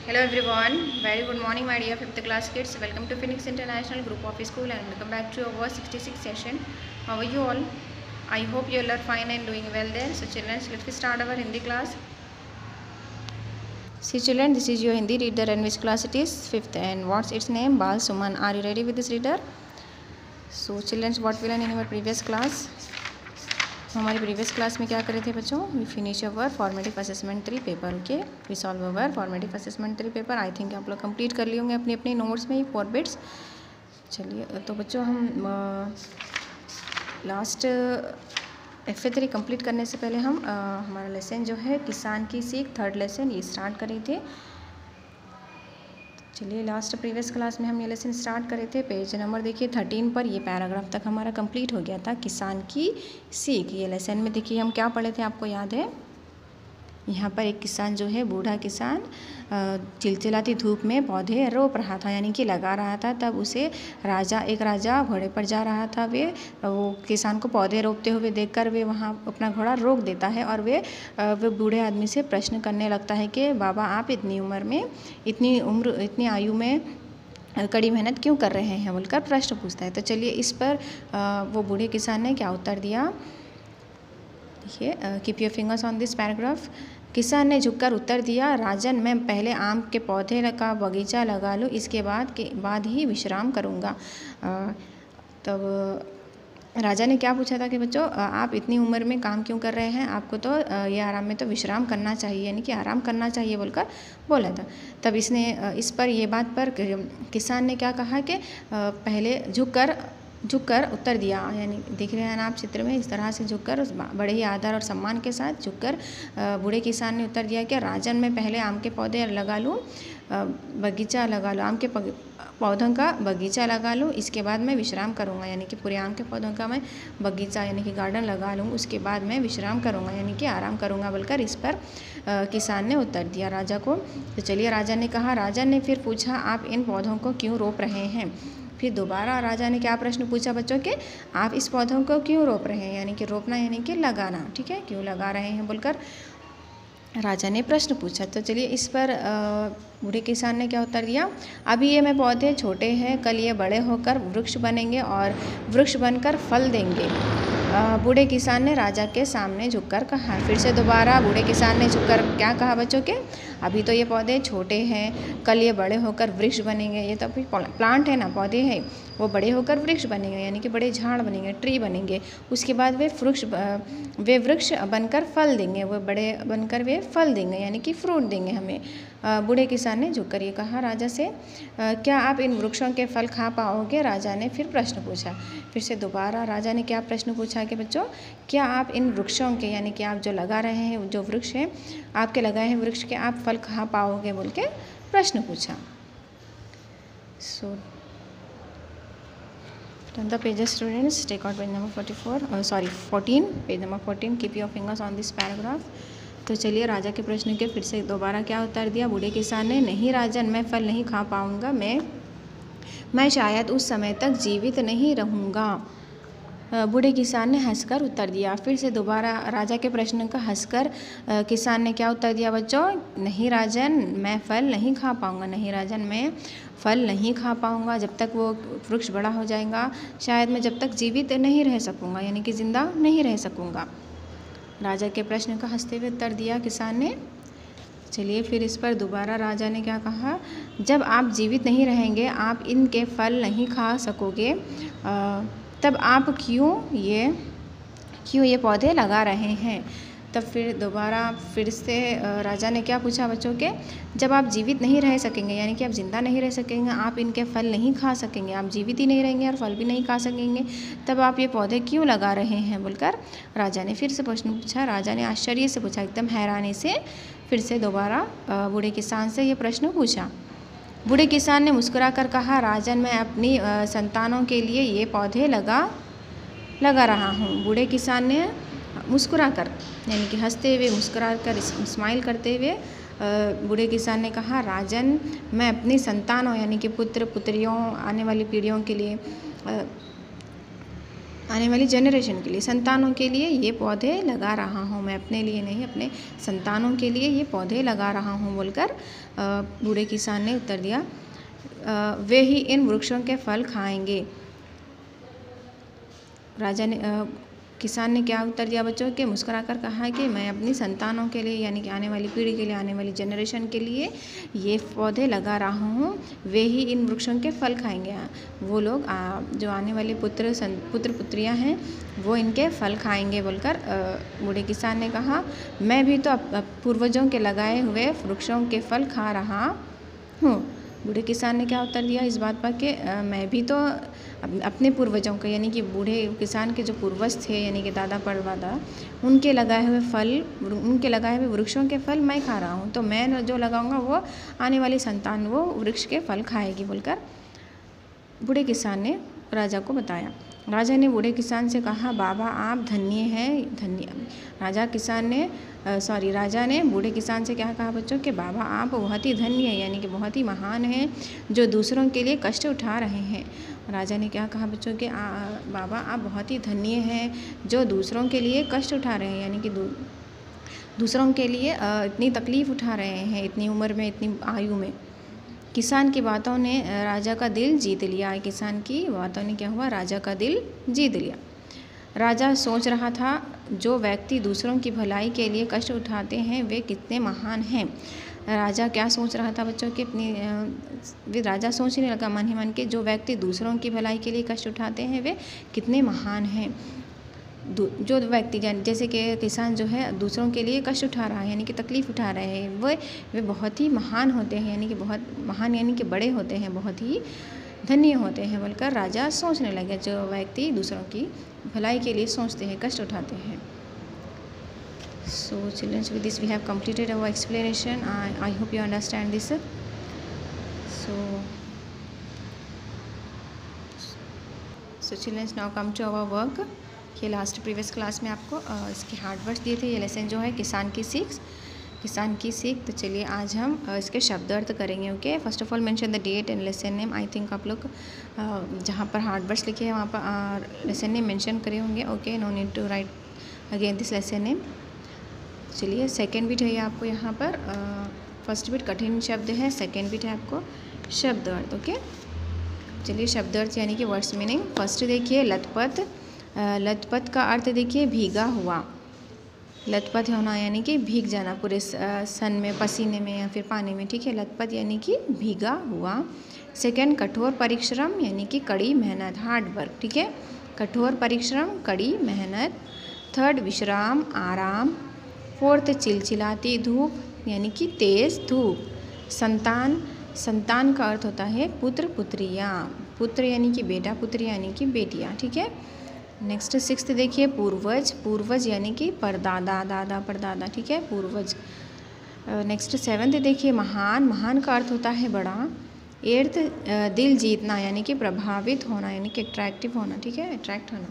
Hello everyone, very good morning my dear 5th class kids. Welcome to Phoenix International Group of School and welcome back to our 66th session. How are you all? I hope you all are fine and doing well there. So children, let's start our Hindi class. See children, this is your Hindi reader and which class it is? 5th, and what's its name? Bal Suman. Are you ready with this reader? So children, what we learned in our previous class? हमारी previous class में क्या करे थे बच्चों? We finish our formative assessment 3 paper. Okay, we solve our formative assessment 3 paper. I think आप लोग complete कर लिए होंगे अपनी अपनी नोट्स में 4 बिट्स. चलिए तो बच्चों हम लास्ट FA3 कंप्लीट करने से पहले हम हमारा लेसन जो है किसान की सीख 3rd लेसन ये स्टार्ट करे थे. चलिए लास्ट प्रीवियस क्लास में हम ये लेसन स्टार्ट करे थे. पेज नंबर देखिए 13 पर ये पैराग्राफ तक हमारा कंप्लीट हो गया था. किसान की सीख ये लेसन में देखिए हम क्या पढ़े थे, आपको याद है? यहाँ पर एक किसान जो है, बूढ़ा किसान चिलचिलाती धूप में पौधे रोप रहा था, यानी कि लगा रहा था. तब उसे एक राजा घोड़े पर जा रहा था. वो किसान को पौधे रोपते हुए देखकर वे वहाँ अपना घोड़ा रोक देता है और वे बूढ़े आदमी से प्रश्न करने लगता है कि बाबा आप इतनी आयु में कड़ी मेहनत क्यों कर रहे हैं बोलकर प्रश्न पूछता है. तो चलिए इस पर वो बूढ़े किसान ने क्या उत्तर दिया, देखिए. Keep your fingers on this paragraph. किसान ने झुककर उत्तर दिया, राजन मैं पहले आम के पौधे का बगीचा लगा लूँ, इसके बाद ही विश्राम करूँगा. तब राजा ने क्या पूछा था कि बच्चों आप इतनी उम्र में काम क्यों कर रहे हैं, आपको तो ये आराम में तो विश्राम करना चाहिए, यानी कि आराम करना चाहिए बोलकर बोला था. तब इसने इस पर ये बात पर किसान ने क्या कहा कि पहले झुककर उत्तर दिया, यानी देख रहे हैं ना आप चित्र में, इस तरह से झुककर बड़े ही आदर और सम्मान के साथ झुककर बूढ़े किसान ने उत्तर दिया कि राजन मैं पहले आम के पौधे लगा लूँ, बगीचा लगा लूँ, आम के पौधों का बगीचा लगा लूँ, इसके बाद मैं विश्राम करूँगा, यानी कि पूरे आम के पौधों का मैं बगीचा यानी कि गार्डन लगा लूँ, उसके बाद मैं विश्राम करूँगा, यानी कि आराम करूँगा बोलकर इस पर किसान ने उत्तर दिया राजा को. तो चलिए राजा ने कहा, राजा ने फिर पूछा आप इन पौधों को क्यों रोप रहे हैं. फिर दोबारा राजा ने क्या प्रश्न पूछा बच्चों के, आप इस पौधों को क्यों रोप रहे हैं, यानी कि रोपना यानी कि लगाना, ठीक है, क्यों लगा रहे हैं बोलकर राजा ने प्रश्न पूछा. तो चलिए इस पर बूढ़े किसान ने क्या उत्तर दिया, अभी ये मैं पौधे छोटे हैं, कल ये बड़े होकर वृक्ष बनेंगे और वृक्ष बनकर फल देंगे. बूढ़े किसान ने राजा के सामने झुककर कहा. फिर से दोबारा बूढ़े किसान ने झुककर क्या कहा बच्चों के, अभी तो ये पौधे छोटे हैं, कल ये बड़े होकर वृक्ष बनेंगे. ये तो अभी प्लांट है ना, पौधे हैं, वो बड़े होकर वृक्ष बनेंगे, यानी कि बड़े झाड़ बनेंगे, ट्री बनेंगे. उसके बाद वे वृक्ष बनकर फल देंगे, वो बड़े बनकर वे फल देंगे, यानी कि फ्रूट देंगे हमें. बूढ़े किसान ने झुककर ये कहा राजा से, क्या आप इन वृक्षों के फल खा पाओगे. राजा ने फिर प्रश्न पूछा. फिर से दोबारा राजा ने क्या प्रश्न पूछा कि बच्चों क्या आप इन वृक्षों के, यानी कि आप जो लगा रहे हैं, जो वृक्ष हैं आपके लगाए हैं वृक्ष के, आप फल खा पाओगे बोल के प्रश्न पूछा. सो turn the pages students, take out page number 14, page number 14. Keep your fingers on this paragraph. तो चलिए राजा के प्रश्न के फिर से दोबारा क्या उत्तर दिया बूढ़े किसान ने, नहीं राजन मैं फल नहीं खा पाऊँगा, मैं शायद उस समय तक जीवित नहीं रहूँगा. बूढ़े किसान ने हंसकर उत्तर दिया. फिर से दोबारा राजा के प्रश्न का हंसकर किसान ने क्या उत्तर दिया बच्चों, नहीं राजन मैं फल नहीं खा पाऊँगा, नहीं राजन मैं फल नहीं खा पाऊँगा, जब तक वो वृक्ष बड़ा हो जाएगा शायद मैं जब तक जीवित नहीं रह सकूँगा, यानी कि ज़िंदा नहीं रह सकूँगा. राजा के प्रश्न का हंसते हुए उत्तर दिया किसान ने. चलिए फिर इस पर दोबारा राजा ने क्या कहा, जब आप जीवित नहीं रहेंगे, आप इनके फल नहीं खा सकोगे, तब आप क्यों ये पौधे लगा रहे हैं. तब फिर दोबारा फिर से राजा ने क्या पूछा बच्चों के, जब आप जीवित नहीं रह सकेंगे, यानी कि आप ज़िंदा नहीं रह सकेंगे, आप इनके फल नहीं खा सकेंगे, आप जीवित ही नहीं रहेंगे और फल भी नहीं खा सकेंगे, तब आप ये पौधे क्यों लगा रहे हैं बोलकर राजा ने फिर से प्रश्न पूछा. राजा ने आश्चर्य से पूछा, एकदम हैरानी से फिर से दोबारा बूढ़े किसान से ये प्रश्न पूछा. बूढ़े किसान ने मुस्कुरा कर कहा, राजन मैं अपनी संतानों के लिए ये पौधे लगा रहा हूँ. बूढ़े किसान ने मुस्कुरा कर, यानी कि हंसते हुए मुस्कुरा कर स्माइल करते हुए बूढ़े किसान ने कहा, राजन मैं अपनी संतानों यानी कि पुत्र पुत्रियों आने वाली पीढ़ियों के लिए आने वाली जनरेशन के लिए, संतानों के लिए ये पौधे लगा रहा हूँ, मैं अपने लिए नहीं अपने संतानों के लिए ये पौधे लगा रहा हूँ बोलकर बूढ़े किसान ने उत्तर दिया। वे ही इन वृक्षों के फल खाएंगे। राजा ने किसान ने क्या उत्तर दिया बच्चों के, मुस्कुराकर कहा है कि मैं अपनी संतानों के लिए यानी कि आने वाली पीढ़ी के लिए, आने वाली जनरेशन के लिए ये पौधे लगा रहा हूँ, वे ही इन वृक्षों के फल खाएंगे। वो लोग जो आने वाले पुत्र पुत्रियाँ हैं वो इनके फल खाएंगे बोलकर बूढ़े किसान ने कहा। मैं भी तो पूर्वजों के लगाए हुए वृक्षों के फल खा रहा हूँ। बूढ़े किसान ने क्या उत्तर दिया इस बात पर कि मैं भी तो अपने पूर्वजों के यानी कि बूढ़े किसान के जो पूर्वज थे यानी कि दादा परदादा, उनके लगाए हुए वृक्षों के फल मैं खा रहा हूँ, तो मैं जो लगाऊंगा वो आने वाली संतान वो वृक्ष के फल खाएगी बोलकर बूढ़े किसान ने राजा को बताया। राजा ने बूढ़े किसान से कहा, बाबा आप धन्य हैं, धन्य। राजा ने बूढ़े किसान से क्या कहा बच्चों कि बाबा आप बहुत ही धन्य हैं यानी कि बहुत ही महान हैं जो दूसरों के लिए कष्ट उठा रहे हैं। राजा ने क्या कहा बच्चों कि बाबा आप बहुत ही धन्य हैं जो दूसरों के लिए कष्ट उठा रहे हैं यानी कि दूसरों के लिए इतनी तकलीफ़ उठा रहे हैं इतनी उम्र में, इतनी आयु में। किसान की बातों ने राजा का दिल जीत लिया। किसान की बातों ने क्या हुआ, राजा का दिल जीत लिया। राजा सोच रहा था जो व्यक्ति दूसरों की भलाई के लिए कष्ट उठाते हैं वे कितने महान हैं। राजा क्या सोच रहा था बच्चों के राजा सोचने लगा मन ही मन के जो व्यक्ति दूसरों की भलाई के लिए कष्ट उठाते हैं वे कितने महान हैं। जो व्यक्ति जैसे कि किसान जो है दूसरों के लिए कष्ट उठा रहा है यानी कि तकलीफ़ उठा रहे हैं वे बहुत ही महान होते हैं यानी कि बहुत महान यानी कि बड़े होते हैं, बहुत ही धन्य होते हैं बोलकर राजा सोचने लगे जो व्यक्ति दूसरों की भलाई के लिए सोचते हैं, कष्ट उठाते हैं। So children, with this we have completed our explanation. I hope you understand this. So children, now come to our work. ये लास्ट प्रीवियस क्लास में आपको इसके हार्ड वर्ड्स दिए थे। ये लेसन जो है किसान की सीख। तो चलिए आज हम इसके शब्द अर्थ करेंगे। Okay, first of all mention the date and lesson name. I think आप लोग जहाँ पर हार्ड वर्ड्स लिखे हैं वहाँ पर लेसन नेम मेंशन करे होंगे। Okay, no need to write again this lesson name. चलिए सेकेंड बिट है ये आपको यहाँ पर फर्स्ट बिट कठिन शब्द है, सेकेंड बिट है आपको शब्द अर्थ। ओके, चलिए शब्द अर्थ यानी कि वर्ड्स मीनिंग। फर्स्ट देखिए लथपथ। लथपथ का अर्थ देखिए भीगा हुआ। लथपथ होना यानी कि भीग जाना पूरे सन में, पसीने में या फिर पानी में। ठीक है, लथपथ यानी कि भीगा हुआ। सेकंड कठोर परिश्रम यानी कि कड़ी मेहनत, हार्ड वर्क। ठीक है, कठोर परिश्रम, कड़ी मेहनत। थर्ड विश्राम, आराम। फोर्थ चिलचिलाती धूप यानी कि तेज़ धूप। संतान का अर्थ होता है पुत्र पुत्रियाँ। पुत्र यानी कि बेटा, पुत्री यानी कि बेटियाँ। ठीक है, नेक्स्ट सिक्स्थ देखिए पूर्वज यानी कि परदादा, दादा परदादा। ठीक है, पूर्वज। नेक्स्ट सेवन्थ देखिए महान का अर्थ होता है बड़ा। एट्थ दिल जीतना यानी कि प्रभावित होना यानी कि अट्रैक्टिव होना। ठीक है, अट्रैक्ट होना।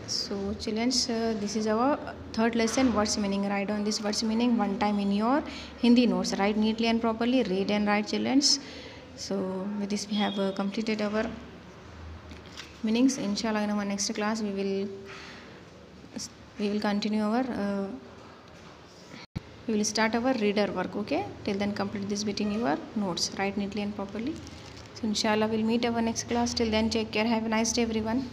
So childrens, this is our third lesson words meaning. Write on this words meaning one time in your Hindi notes. Write neatly and properly, read and write childrens. So with this we have completed our meanings. Inshallah in our next class we will continue our we will start our reader work. Okay, till then complete this bit in your notes, write neatly and properly. So inshallah we'll meet our next class. Till then take care, have a nice day everyone.